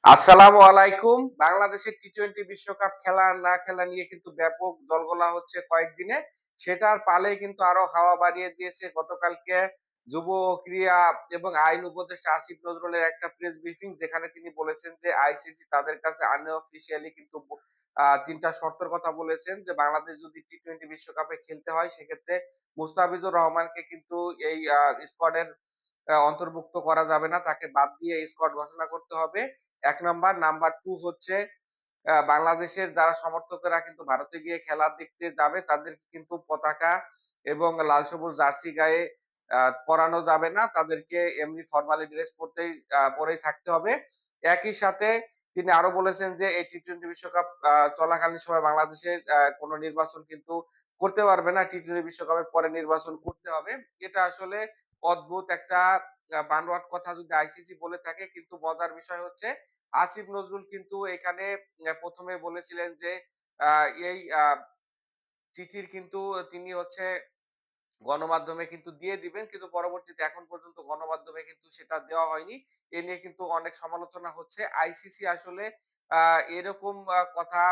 আসসালামু আলাইকুম। বাংলাদেশের টি-টোয়েন্টি বিশ্বকাপ খেলা না খেলা নিয়ে কিন্তু ব্যাপক জলঘোলা হচ্ছে কয়েকদিনে। সেটার পালে কিন্তু আরো হাওয়া বাড়িয়ে দিয়েছে গতকালকে যুব ক্রীড়া এবং আইন উপদেষ্টা আসিফ নজরুলের একটা প্রেস ব্রিফিং, যেখানে তিনি বলেছেন যে আইসিসি তাদের কাছে আনঅফিসিয়ালি কিন্তু ৩ টা শর্তের কথা বলেছেন যে বাংলাদেশ যদি টি-টোয়েন্টি বিশ্বকাপে খেলতে হয় সেক্ষেত্রে মুস্তাফিজুর রহমানকে কিন্তু এই স্কোয়াডের অন্তর্ভুক্ত করা যাবে না। তাকে বাদ দিয়ে স্কোয়াড ঘোষণা করতে হবে। ১ নাম্বার। নাম্বার ২ হচ্ছে বাংলাদেশের যারা সমর্থকেরা কিন্তু ভারতে গিয়ে খেলা দেখতে যাবে তাদেরকে কিন্তু পতাকা এবং লাল সবুজ জার্সি গায়ে আ পরানো যাবে না। তাদেরকে এমনি ফরমালি ড্রেস পরেই থাকতে হবে। একই সাথে তিনি আরো বলেছেন যে এই টি-টোয়েন্টি বিশ্বকাপ চলাকালীন সময়ে বাংলাদেশের কোন নির্বাচন কিন্তু করতে পারবে না। টি-টোয়েন্টি বিশ্বকাপের পরে নির্বাচন করতে হবে। এটা আসলে অদ্ভুত একটা বানোয়াট কথা যদি আইসিসি বলে থাকে, কিন্তু মজার বিষয় হচ্ছে আসিফ নজরুল কিন্তু এখানে ১ম এ বলেছিলেন যে আ এই চিঠির কিন্তু তিনি হচ্ছে গণমাধ্যমে কিন্তু দিয়ে দিবেন। কিন্তু পরবর্তীতে এখন পর্যন্ত গণমাধ্যমে কিন্তু সেটা দেওয়া হয়নি। এ নিয়ে কিন্তু অনেক সমালোচনা হচ্ছে। আইসিসি আসলে আ এরকম কথা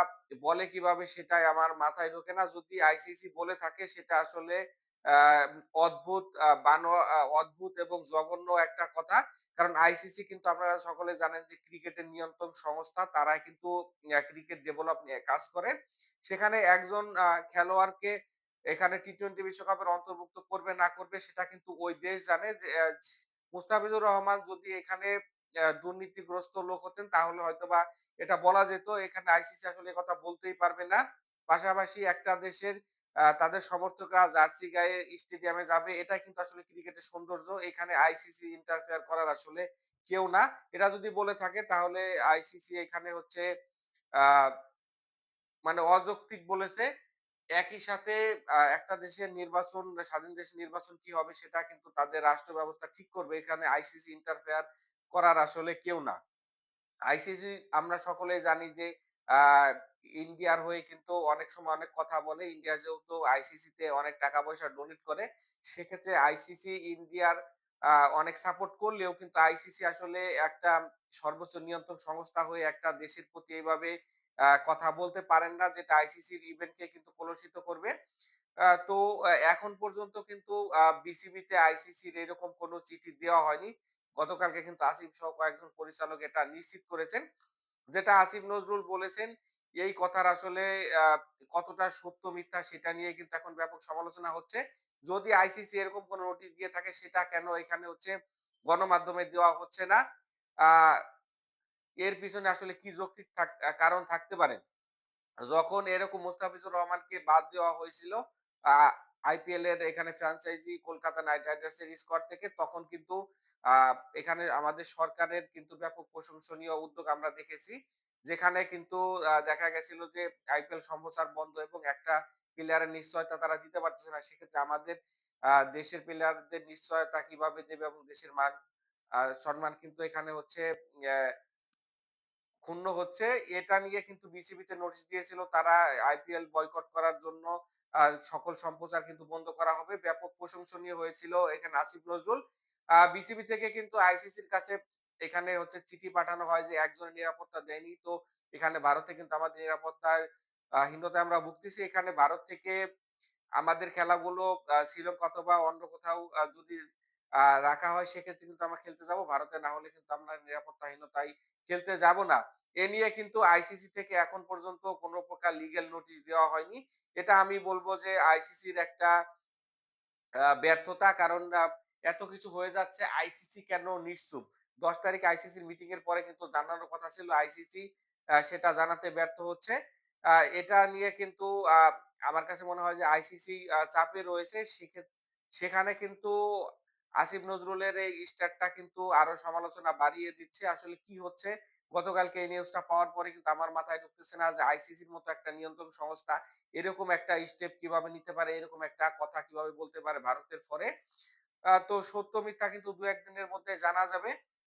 বলে কিভাবে সেটাই আমার মাথায় ঢোকে না। যদি আইসিসি বলে থাকে সেটা আসলে আ অদ্ভুত অদ্ভুত এবং জঘন্য একটা কথা। কারণ আইসিসি কিন্তু আপনারা সকলে জানেন যে ক্রিকেটের নিয়ন্ত্রণ সংস্থা। তারাই কিন্তু ক্রিকেট ডেভেলপ নিয়ে কাজ করে। সেখানে একজন খেলোয়াড়কে এখানে টি-টোয়েন্টি বিশ্বকাপের অন্তর্ভুক্ত করবে না করবে সেটা কিন্তু ওই দেশ জানে। যে মুস্তাফিজুর রহমান যদি এখানে দুর্নীতিগ্রস্ত লোক হতেন তাহলে হয়তোবা এটা বলা যেত। এখানে আইসিসি আসলে এ কথা বলতেই পারবে না। পাশাপাশি একটা দেশের তাদের সমর্থকরা জার্সি গায়ে স্টেডিয়ামে যাবে, এটাই কিন্তু আসলে ক্রিকেটের সৌন্দর্য। এখানে আইসিসি ইন্টারফেয়ার করার আসলে কেউ না। এটা যদি বলে থাকে তাহলে আইসিসি এখানে হচ্ছে আ মানে অযৌক্তিক বলেছে। একই সাথে একটা দেশের নির্বাচন, স্বাধীন দেশের নির্বাচন কি হবে সেটা কিন্তু তাদের রাষ্ট্র ব্যবস্থা ঠিক করবে। এখানে আইসিসি ইন্টারফেয়ার করার আসলে কেউ না। আইসিসি আমরা সকলেই জানি যে আ ইন্ডিয়ার হয়ে কিন্তু অনেক সময় অনেক কথা বলে। ইন্ডিয়া যেহেতু আইসিসি তে অনেক টাকা পয়সা ডোনেট করে, সেক্ষেত্রে আইসিসি ইন্ডিয়ার আ অনেক সাপোর্ট করলেও কিন্তু আইসিসি আসলে একটা সর্বোচ্চ নিয়ন্ত্রণ সংস্থা হয়ে একটা দেশের প্রতি এভাবে কথা বলতে পারেন না, যেটা আইসিসির ইভেন্টকে কিন্তু কলুষিত করবে। তো এখন পর্যন্ত কিন্তু বিসিবিতে আইসিসির এরকম কোনো চিঠি দেওয়া হয়নি। গতকালকে কিন্তু আসিফ সহ কয়েকজন পরিচালক এটা নিশ্চিত করেছেন। যেটা আসিফ নজরুল বলেছেন, এই কথার আসলে আ কতটা সত্য মিথ্যা সেটা নিয়ে কিন্তু এখন ব্যাপক সমালোচনা হচ্ছে। যদি আইসিসি এরকম কোনো নোটিশ দিয়ে থাকে সেটা কেন এখানে হচ্ছে গণমাধ্যমে দেওয়া হচ্ছে না? আ এর পিছনে আসলে কি যৌক্তিক কারণ থাকতে পারে? যখন এরকম মুস্তাফিজুর রহমানকে বাদ দেওয়া হয়েছিল আ আইপিএল এর এখানে ফ্র্যাঞ্চাইজি কলকাতা নাইট রাইডার্স এর স্কোয়াড থেকে, তখন কিন্তু আ এখানে আমাদের সরকারের কিন্তু ব্যাপক প্রশংসনীয় উদ্যোগ আমরা দেখেছি। যেখানে কিন্তু দেখা গেছিল যে আইপিএল সম্প্রচার বন্ধ এবং একটা প্লেয়ারের নিশ্চয়তা তারা দিতে পারতেছে না। সেক্ষেত্রে আমাদের দেশের প্লেয়ারদের নিশ্চয়তা কিভাবে দেবে এবং দেশের মান সম্মান কিন্তু এখানে হচ্ছে অ্যা ক্ষুণ্ণ হচ্ছে। এটা নিয়ে কিন্তু বিসিবিতে নোটিশ দিয়েছিল। তারা আইপিএল বয়কট করার জন্য আ সকল সম্প্রচার কিন্তু বন্ধ করা হবে। ব্যাপক প্রশংসনীয় হয়েছিল এখানে আসিফ নজরুল। বিসিবি থেকে কিন্তু আইসিসির কাছে এখানে হচ্ছে চিঠি পাঠানো হয় যে একজনের নিরাপত্তা দেয়নি। তো এখানে ভারতে কিন্তু আমাদের নিরাপত্তার হীনতায় আমরা ভুগতেছি। এখানে ভারত থেকে আমাদের খেলাগুলো শ্রীলঙ্কা অথবা অন্য কোথাও যদি রাখা হয় সেক্ষেত্রে কিন্তু আমরা খেলতে যাবো। ভারতে না হলে কিন্তু আমরা নিরাপত্তাহীনতায় খেলতে যাব না। এ নিয়ে কিন্তু আইসিসি থেকে এখন পর্যন্ত কোন প্রকার লিগ্যাল নোটিশ দেওয়া হয়নি। এটা আমি বলব যে আইসিসির একটা ব্যর্থতা। কারণ এত কিছু হয়ে যাচ্ছে, আইসিসি কেন নিশ্চুপ? ১০ তারিখ আইসিসির মিটিং এর পরে কিন্তু জানানোর কথা ছিল, আইসিসি সেটা জানাতে ব্যর্থ হচ্ছে। আ এটা নিয়ে কিন্তু আ আমার কাছে মনে হয় যে আইসিসি চাপে রয়েছে। সেখানে কিন্তু আসিফ নজরুলের এই স্ট্যাটটা কিন্তু আরো সমালোচনা বাড়িয়ে দিচ্ছে। আসলে কি হচ্ছে? গতকালকে এই নিউজটা পাওয়ার পরে কিন্তু আমার মাথায় ঢুকতেছে না যে আইসিসির মতো একটা নিয়ন্ত্রণ সংস্থা এরকম একটা স্টেপ কিভাবে নিতে পারে, এরকম একটা কথা কিভাবে বলতে পারে ভারতের ফরে। তো সত্য মিথ্যা কিন্তু ২-১ দিনের মধ্যে জানা যাবে।